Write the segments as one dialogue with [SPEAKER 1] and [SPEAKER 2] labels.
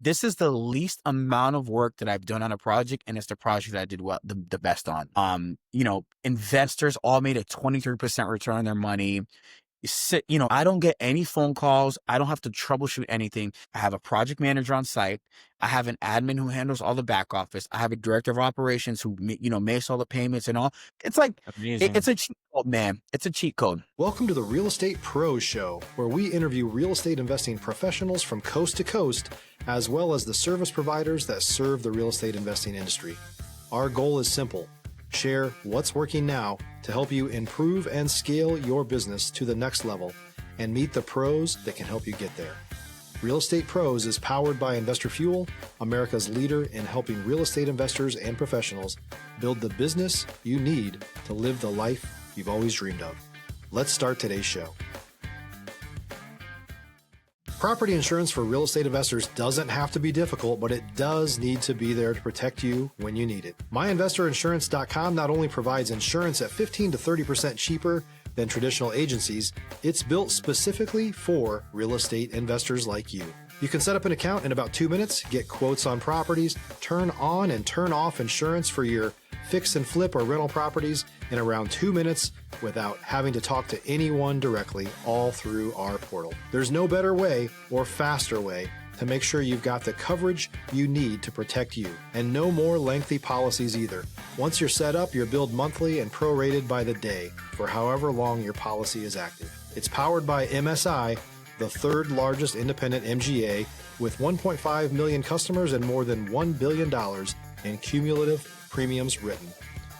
[SPEAKER 1] this is the least amount of work that I've done on a project, and it's the project that I did the best on. Investors all made a 23% return on their money. I don't get any phone calls. I don't have to troubleshoot anything. I have a project manager on site. I have an admin who handles all the back office. I have a director of operations who, makes all the payments and all. It's like,
[SPEAKER 2] amazing.
[SPEAKER 1] It's a cheat code, man. It's a cheat code.
[SPEAKER 3] Welcome to the Real Estate Pros Show, where we interview real estate investing professionals from coast to coast, as well as the service providers that serve the real estate investing industry. Our goal is simple. Share what's working now to help you improve and scale your business to the next level and meet the pros that can help you get there. Real Estate Pros is powered by Investor Fuel, America's leader in helping real estate investors and professionals build the business you need to live the life you've always dreamed of. Let's start today's show. Property insurance for real estate investors doesn't have to be difficult, but it does need to be there to protect you when you need it. MyInvestorInsurance.com not only provides insurance at 15 to 30% cheaper than traditional agencies, it's built specifically for real estate investors like you. You can set up an account in about 2 minutes, get quotes on properties, turn on and turn off insurance for your fix and flip or rental properties in around 2 minutes without having to talk to anyone directly, all through our portal. There's no better way or faster way to make sure you've got the coverage you need to protect you, and no more lengthy policies either. Once you're set up, you're billed monthly and prorated by the day for however long your policy is active. It's powered by MSI, the third largest independent MGA, with 1.5 million customers and more than $1 billion in cumulative premiums written.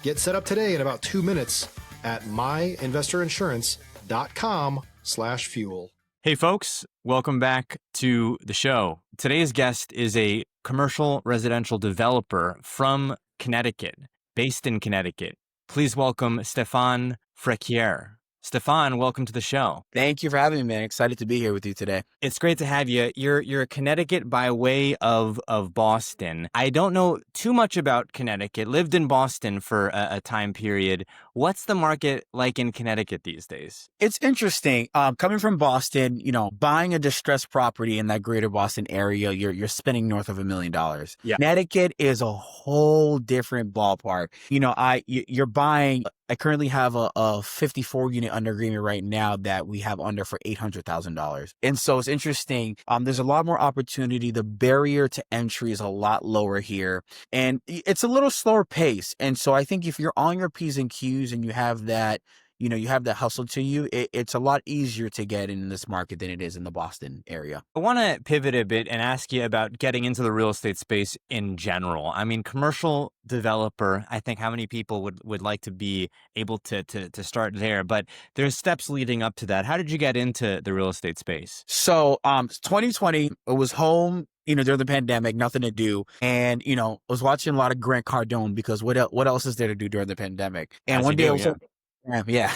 [SPEAKER 3] Get set up today in about 2 minutes at myinvestorinsurance.com/fuel.
[SPEAKER 2] Hey folks, welcome back to the show. Today's guest is a commercial residential developer from Connecticut, based in Connecticut. Please welcome Stephan Fequiere. Stephan, welcome to the show.
[SPEAKER 1] Thank you for having me, man. Excited to be here with you today.
[SPEAKER 2] It's great to have you. You're a Connecticut by way of Boston. I don't know too much about Connecticut. Lived in Boston for a time period. What's the market like in Connecticut these days?
[SPEAKER 1] It's interesting. Coming from Boston, buying a distressed property in that greater Boston area, you're spending north of $1 million.
[SPEAKER 2] Yeah.
[SPEAKER 1] Connecticut is a whole different ballpark. You're buying. I currently have a 54 unit under agreement right now that we have under for $800,000. And so it's interesting. There's a lot more opportunity. The barrier to entry is a lot lower here, and it's a little slower pace. And so I think if you're on your P's and Q's and you have that, you have that hustle to you, it's a lot easier to get in this market than it is in the Boston area.
[SPEAKER 2] I want to pivot a bit and ask you about getting into the real estate space in general. I mean, commercial developer, I think how many people would like to be able to start there, but there's steps leading up to that. How did you get into the real estate space?
[SPEAKER 1] So 2020, I was home, during the pandemic, nothing to do. And, I was watching a lot of Grant Cardone because what else is there to do during the pandemic? And one day I was yeah.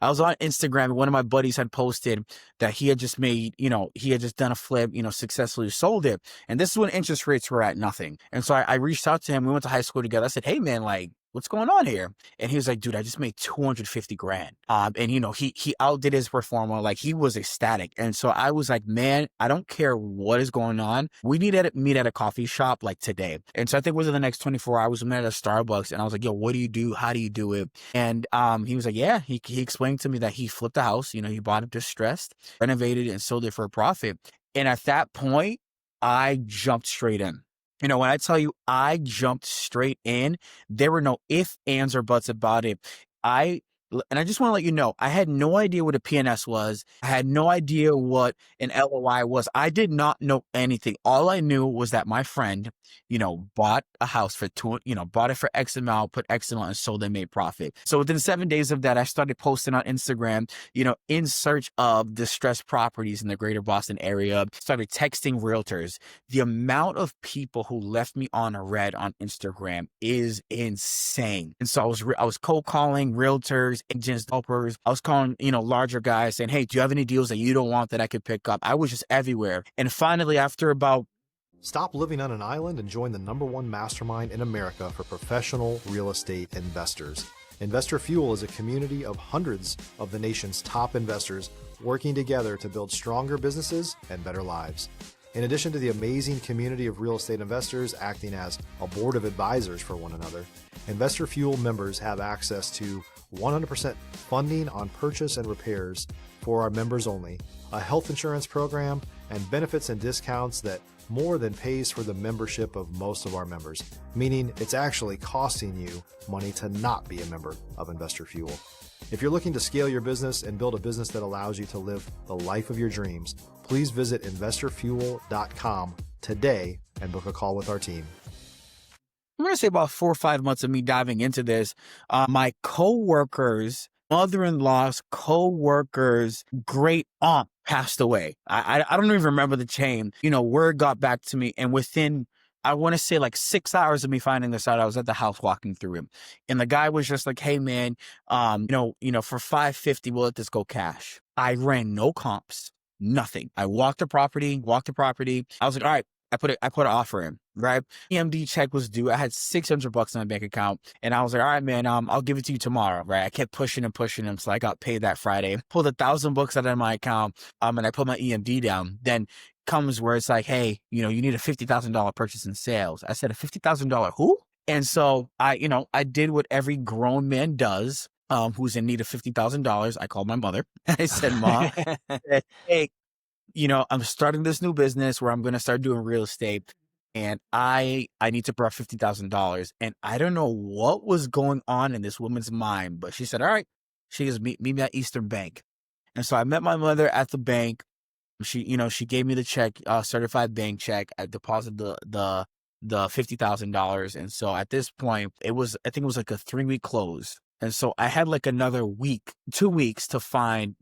[SPEAKER 1] I was on Instagram and one of my buddies had posted that he had just made, he had just done a flip, successfully sold it. And this is when interest rates were at nothing. And so I reached out to him. We went to high school together. I said, hey man, what's going on here? And he was like, dude, I just made $250,000. And he outdid his performer. He was ecstatic. And so I was like, man, I don't care what is going on. We need to meet at a coffee shop today. And so I think within the next 24 hours, we met at a Starbucks and I was like, yo, what do you do? How do you do it? And he was like, yeah, he explained to me that he flipped the house. He bought it distressed, renovated it and sold it for a profit. And at that point, I jumped straight in. When I tell you I jumped straight in, there were no ifs, ands, or buts about it. And I just want to let you know, I had no idea what a PNS was. I had no idea what an LOI was. I did not know anything. All I knew was that my friend, bought a house for bought it for X amount, put X amount and sold and made profit. So within 7 days of that, I started posting on Instagram, in search of distressed properties in the greater Boston area, started texting realtors. The amount of people who left me on a red on Instagram is insane. And so I was cold calling realtors, agents, developers. I was calling, larger guys saying, hey, do you have any deals that you don't want that I could pick up? I was just everywhere. And finally, after about
[SPEAKER 3] Stop living on an island and join the #1 mastermind in America for professional real estate investors. Investor Fuel is a community of hundreds of the nation's top investors working together to build stronger businesses and better lives. In addition to the amazing community of real estate investors acting as a board of advisors for one another, Investor Fuel members have access to 100% funding on purchase and repairs for our members only, a health insurance program, and benefits and discounts that more than pays for the membership of most of our members, meaning it's actually costing you money to not be a member of Investor Fuel. If you're looking to scale your business and build a business that allows you to live the life of your dreams, please visit investorfuel.com today and book a call with our team.
[SPEAKER 1] I'm going to say about 4 or 5 months of me diving into this. My coworkers, mother-in-law's coworkers, great aunt passed away. I don't even remember the chain. Word got back to me, and within, I want to say like 6 hours of me finding this out, I was at the house walking through him, and the guy was just like, "Hey man, for $550, we'll let this go cash." I ran no comps, nothing. I walked the property. I was like, all right. I put an offer in, right? EMD check was due. I had $600 in my bank account, and I was like, all right, man, I'll give it to you tomorrow, right? I kept pushing him, so I got paid that Friday. Pulled $1,000 out of my account, and I put my EMD down. Then comes where it's like, hey, you need a $50,000 purchase in sales. I said, a $50,000 who? And so I did what every grown man does, who's in need of $50,000. I called my mother. I said, Mom, hey, I'm starting this new business where I'm going to start doing real estate, and I need to borrow $50,000. And I don't know what was going on in this woman's mind, but she said, all right. She goes, meet me at Eastern Bank. And so I met my mother at the bank. She gave me the check, certified bank check. I deposited the $50,000. And so at this point, I think it was like a 3-week close. And so I had like another 2 weeks to find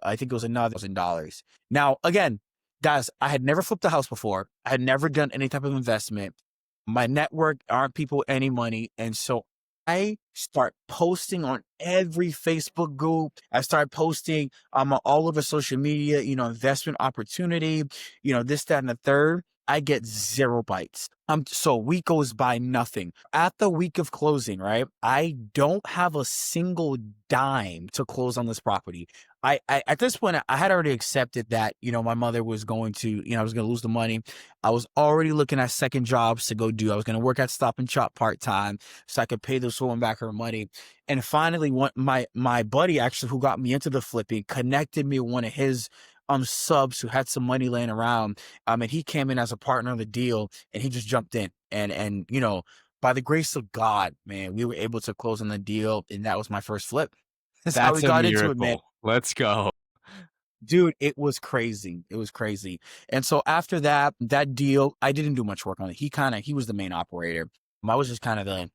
[SPEAKER 1] I think it was another $1,000. Now, again, guys, I had never flipped a house before. I had never done any type of investment. My network aren't people with any money. And so I start posting on every Facebook group. I start posting all over social media, investment opportunity, this, that, and the third. I get 0 bites. So a week goes by, nothing. At the week of closing, right? I don't have a single dime to close on this property. I at this point, I had already accepted that, my mother was going to, I was going to lose the money. I was already looking at second jobs to go do. I was going to work at Stop and Shop part-time so I could pay this woman back her money. And finally, my buddy actually, who got me into the flipping, connected me with one of his subs who had some money laying around. And he came in as a partner of the deal, and he just jumped in. And by the grace of God, man, we were able to close on the deal, and that was my first flip. That's how we got into it, man.
[SPEAKER 2] Let's go.
[SPEAKER 1] Dude, it was crazy. And so after that deal, I didn't do much work on it. He was the main operator. I was just kind of the,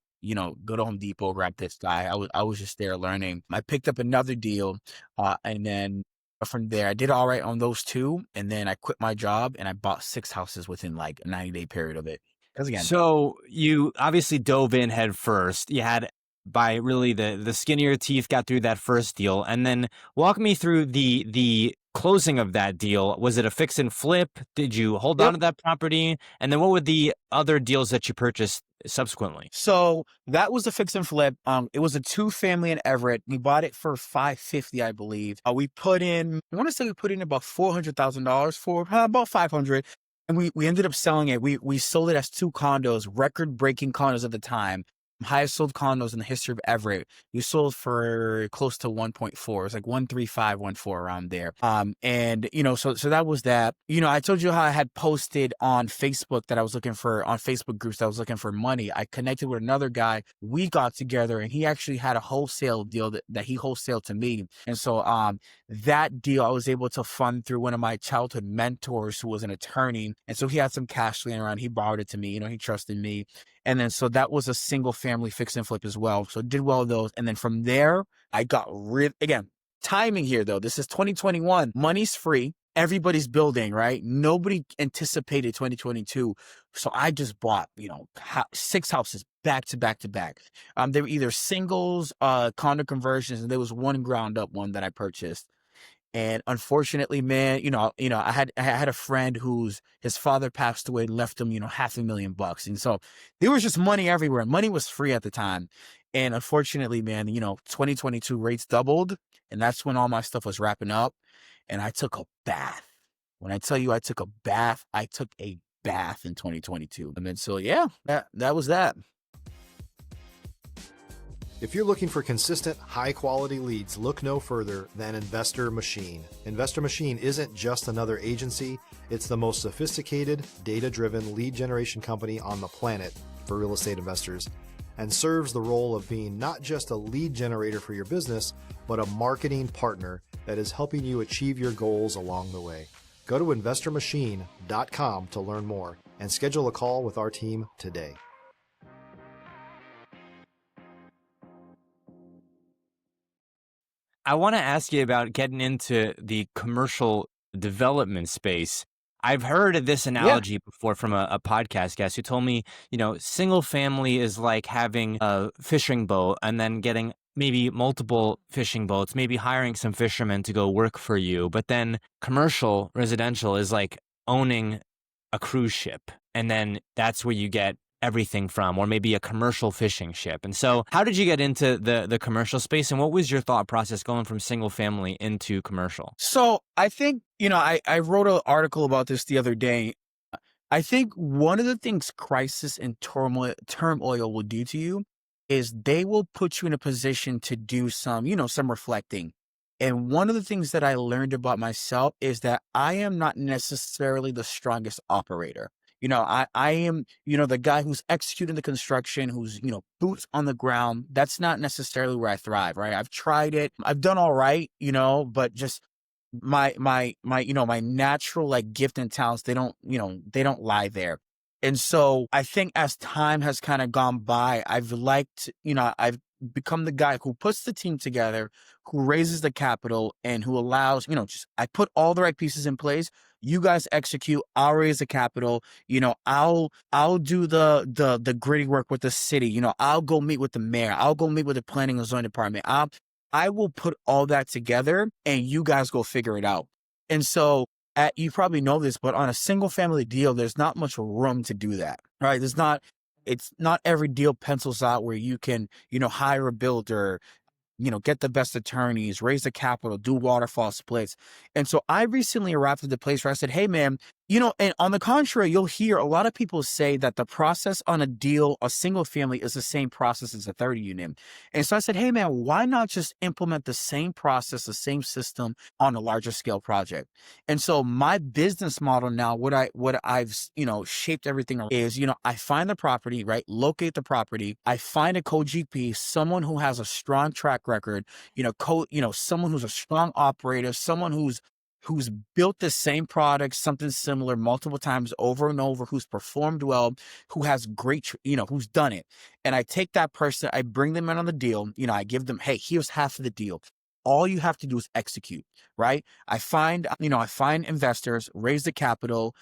[SPEAKER 1] go to Home Depot, grab this guy. I was just there learning. I picked up another deal, and then from there, I did all right on those 2, and then I quit my job and I bought 6 houses within like a 90-day period of it. Because again,
[SPEAKER 2] so you obviously dove in head first. You had, by really the skin of your teeth, got through that first deal, and then walk me through the closing of that deal. Was it a fix and flip? Did you hold on to that property? And then what were the other deals that you purchased subsequently?
[SPEAKER 1] So that was a fix and flip. It was a 2-family in Everett. We bought it for $550, I believe. I want to say we put in about $400,000 for about $500. And we ended up selling it. We sold it as 2 condos, record-breaking condos at the time. Highest sold condos in the history of Everett. We sold for close to 1.4. It was like 135, 1.4 around there. And so that was that. I told you how I had posted on Facebook that I was looking for, on Facebook groups that I was looking for money. I connected with another guy. We got together, and he actually had a wholesale deal that he wholesaled to me. And so that deal I was able to fund through one of my childhood mentors who was an attorney. And so he had some cash laying around. He borrowed it to me. He trusted me. And then, so that was a single family fix and flip as well. So did well with those. And then from there, I got again, timing here though. This is 2021. Money's free. Everybody's building, right? Nobody anticipated 2022. So I just bought, 6 houses back to back to back. They were either singles, condo conversions, and there was one ground up one that I purchased. And unfortunately, man, I had a friend his father passed away and left him, $500,000. And so there was just money everywhere. Money was free at the time. And unfortunately, man, 2022 rates doubled, and that's when all my stuff was wrapping up. And I took a bath. When I tell you I took a bath in 2022. And then, so yeah, that was that.
[SPEAKER 3] If you're looking for consistent, high-quality leads, look no further than Investor Machine. Investor Machine isn't just another agency. It's the most sophisticated, data-driven lead generation company on the planet for real estate investors, and serves the role of being not just a lead generator for your business, but a marketing partner that is helping you achieve your goals along the way. Go to investormachine.com to learn more and schedule a call with our team today.
[SPEAKER 2] I want to ask you about getting into the commercial development space. I've heard of this analogy before from a podcast guest who told me, single family is like having a fishing boat and then getting maybe multiple fishing boats, maybe hiring some fishermen to go work for you. But then commercial residential is like owning a cruise ship. And then that's where you get everything from, or maybe a commercial fishing ship. And so how did you get into the commercial space, and what was your thought process going from single family into commercial?
[SPEAKER 1] So I think, I wrote an article about this the other day. I think one of the things crisis and turmoil will do to you is they will put you in a position to do some reflecting. And one of the things that I learned about myself is that I am not necessarily the strongest operator. I am, the guy who's executing the construction, who's, boots on the ground. That's not necessarily where I thrive, right? I've tried it. I've done all right, but just my natural like gift and talents, they don't lie there. And so I think as time has kind of gone by, I've become the guy who puts the team together, who raises the capital, and who allows, I put all the right pieces in place. You guys execute. I'll raise the capital. I'll do the gritty work with the city. I'll go meet with the mayor. I'll go meet with the planning and zoning department. I will put all that together, and you guys go figure it out. And so you probably know this, but on a single family deal, there's not much room to do that, right? It's not every deal pencils out where you can, hire a builder, get the best attorneys, raise the capital, do waterfall splits. And so I recently arrived at the place where I said, hey, man, and on the contrary, you'll hear a lot of people say that the process on a deal, a single family, is the same process as a 30 unit. And so I said, hey, man, why not just implement the same process, the same system on a larger scale project? And so my business model now, what I've, shaped everything around is, I find the property, right? Locate the property. I find a co-GP, someone who has a strong track record, someone who's a strong operator, someone who's built the same product, something similar multiple times over and over, who's performed well, who has great, who's done it. And I take that person, I bring them in on the deal, I give them, hey, here's half of the deal. All you have to do is execute, right? I find investors, raise the capital,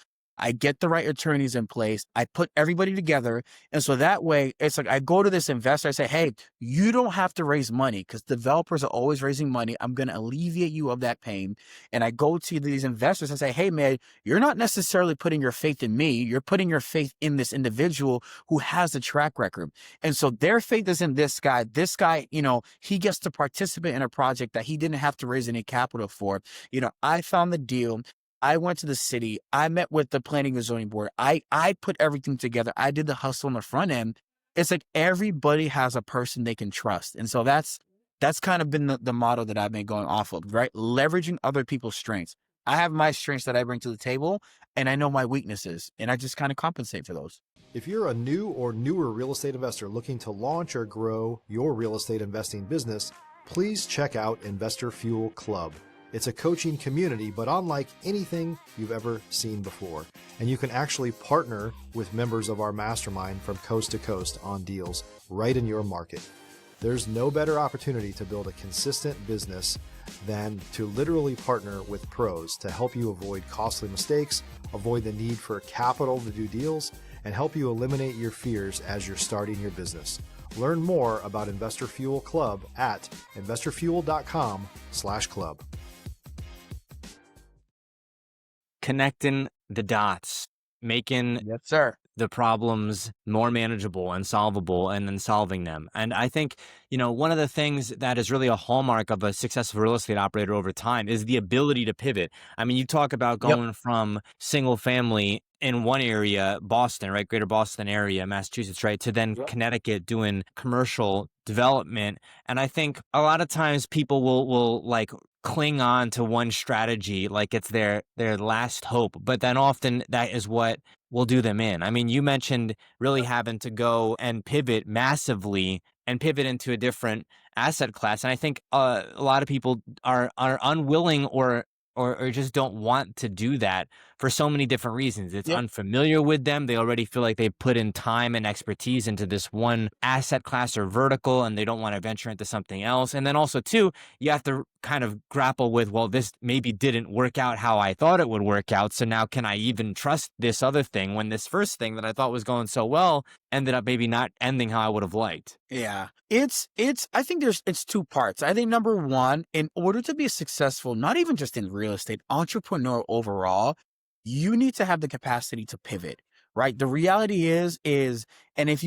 [SPEAKER 1] I get the right attorneys in place. I put everybody together. And so that way, it's like I go to this investor, I say, hey, you don't have to raise money because developers are always raising money. I'm going to alleviate you of that pain. And I go to these investors and say, hey, man, you're not necessarily putting your faith in me. You're putting your faith in this individual who has a track record. And so their faith is in this guy. This guy, he gets to participate in a project that he didn't have to raise any capital for. I found the deal. I went to the city. I met with the planning and zoning board. I put everything together. I did the hustle on the front end. It's like everybody has a person they can trust. And so that's kind of been the model that I've been going off of, right? Leveraging other people's strengths. I have my strengths that I bring to the table, and I know my weaknesses, and I just kind of compensate for those.
[SPEAKER 3] If you're a new or newer real estate investor looking to launch or grow your real estate investing business, please check out Investor Fuel Club. It's a coaching community, but unlike anything you've ever seen before. And you can actually partner with members of our mastermind from coast to coast on deals right in your market. There's no better opportunity to build a consistent business than to literally partner with pros to help you avoid costly mistakes, avoid the need for capital to do deals, and help you eliminate your fears as you're starting your business. Learn more about Investor Fuel Club at investorfuel.com/club.
[SPEAKER 2] Connecting the dots, making
[SPEAKER 1] yes, sir,
[SPEAKER 2] the problems more manageable and solvable, and then solving them. And I think, one of the things that is really a hallmark of a successful real estate operator over time is the ability to pivot. I mean, you talk about going from single family in one area, Boston, right? Greater Boston area, Massachusetts, right? To then Connecticut doing commercial development. And I think a lot of times people will like cling on to one strategy like it's their last hope, but then often that is what will do them in. I mean, you mentioned really having to go and pivot massively and pivot into a different asset class. And I think a lot of people are unwilling or just don't want to do that for so many different reasons. It's unfamiliar with them. They already feel like they put in time and expertise into this one asset class or vertical, and they don't want to venture into something else. And then also, too, you have to kind of grapple with, well, this maybe didn't work out how I thought it would work out. So now can I even trust this other thing when this first thing that I thought was going so well ended up maybe not ending how I would have liked?
[SPEAKER 1] Yeah. I think it's two parts. I think number one, in order to be successful, not even just in real estate, entrepreneur overall, you need to have the capacity to pivot, right? The reality is, and if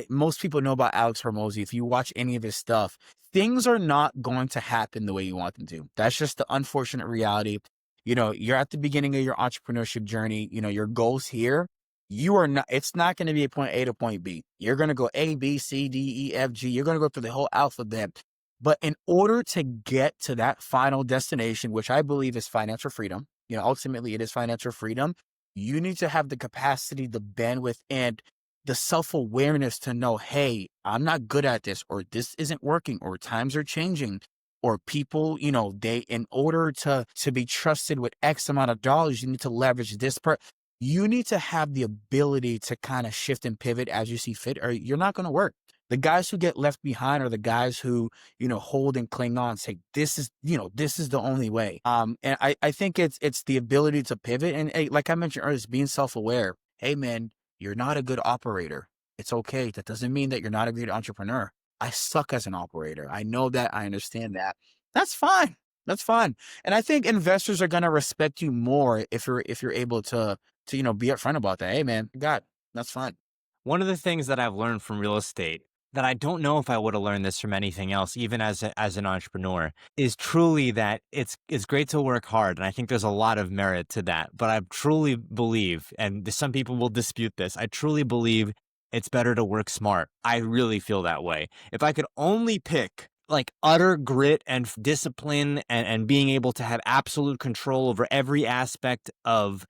[SPEAKER 1] most people know about Alex Hormozy, if you watch any of his stuff, things are not going to happen the way you want them to. That's just the unfortunate reality. You're at the beginning of your entrepreneurship journey, your goals here. It's not going to be a point A to point B. You're going to go A, B, C, D, E, F, G. You're going to go through the whole alphabet. But in order to get to that final destination, which I believe is financial freedom, ultimately it is financial freedom, you need to have the capacity, the bandwidth, and the self-awareness to know, hey, I'm not good at this, or this isn't working, or times are changing, or people, in order to be trusted with X amount of dollars, you need to leverage this part. You need to have the ability to kind of shift and pivot as you see fit, or you're not going to work. The guys who get left behind are the guys who, hold and cling on, say, this is the only way. And I think it's the ability to pivot. And like I mentioned earlier, it's being self-aware. Hey, man, you're not a good operator. It's okay. That doesn't mean that you're not a great entrepreneur. I suck as an operator. I know that. I understand that. That's fine. That's fine. And I think investors are going to respect you more if you're able to be upfront about that. Hey, man, that's fine.
[SPEAKER 2] One of the things that I've learned from real estate that I don't know if I would have learned this from anything else, even as an entrepreneur, is truly that it's great to work hard. And I think there's a lot of merit to that. But I truly believe, and some people will dispute this, I truly believe it's better to work smart. I really feel that way. If I could only pick like utter grit and discipline and being able to have absolute control over every aspect of,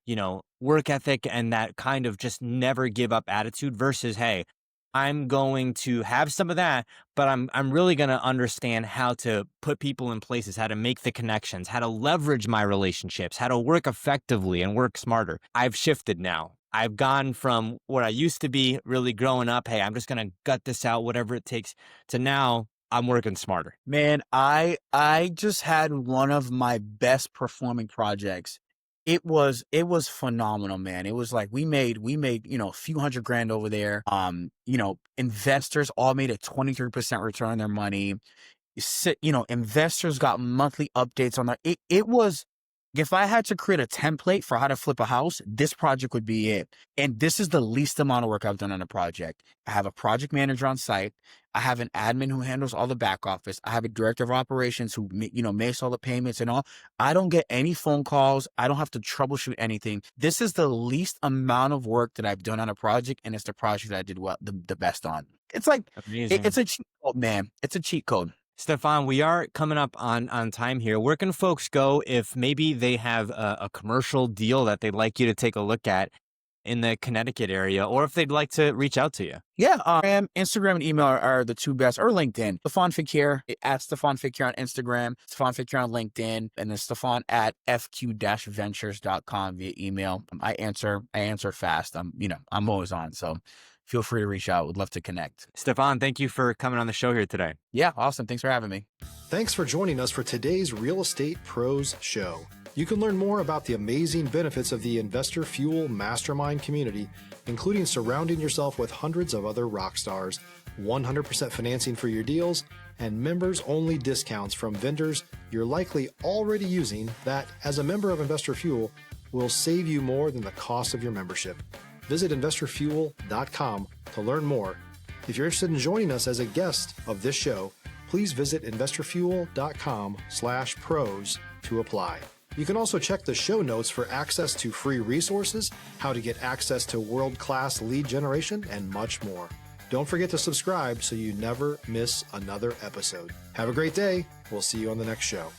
[SPEAKER 2] work ethic and that kind of just never give up attitude versus, hey, I'm going to have some of that, but I'm really going to understand how to put people in places, how to make the connections, how to leverage my relationships, how to work effectively and work smarter. I've shifted now. I've gone from where I used to be really growing up, hey, I'm just going to gut this out, whatever it takes, to now I'm working smarter.
[SPEAKER 1] Man, I just had one of my best performing projects. It was phenomenal, man. It was like we made, a few $100,000 over there. Investors all made a 23% return on their money. Investors got monthly updates on that. It was, if I had to create a template for how to flip a house, this project would be it. And this is the least amount of work I've done on a project. I have a project manager on site. I have an admin who handles all the back office. I have a director of operations who, makes all the payments and all. I don't get any phone calls. I don't have to troubleshoot anything. This is the least amount of work that I've done on a project, and it's the project that I did the best on. It's like, it's a cheat code, man. It's a cheat code.
[SPEAKER 2] Stephan, we are coming up on time here. Where can folks go if maybe they have a commercial deal that they'd like you to take a look at in the Connecticut area, or if they'd like to reach out to you?
[SPEAKER 1] Yeah, Instagram and email are the two best, or LinkedIn. Stephan Fequiere, at Stephan Fequiere on Instagram, Stephan Fequiere on LinkedIn, and then Stephan at fq-ventures.com via email. I answer fast. I'm always on, so feel free to reach out. Would love to connect.
[SPEAKER 2] Stephan, thank you for coming on the show here today.
[SPEAKER 1] Yeah, awesome. Thanks for having me.
[SPEAKER 3] Thanks for joining us for today's Real Estate Pros Show. You can learn more about the amazing benefits of the Investor Fuel Mastermind community, including surrounding yourself with hundreds of other rock stars, 100% financing for your deals, and members-only discounts from vendors you're likely already using that, as a member of Investor Fuel, will save you more than the cost of your membership. Visit investorfuel.com to learn more. If you're interested in joining us as a guest of this show, please visit investorfuel.com/pros to apply. You can also check the show notes for access to free resources, how to get access to world-class lead generation, and much more. Don't forget to subscribe so you never miss another episode. Have a great day. We'll see you on the next show.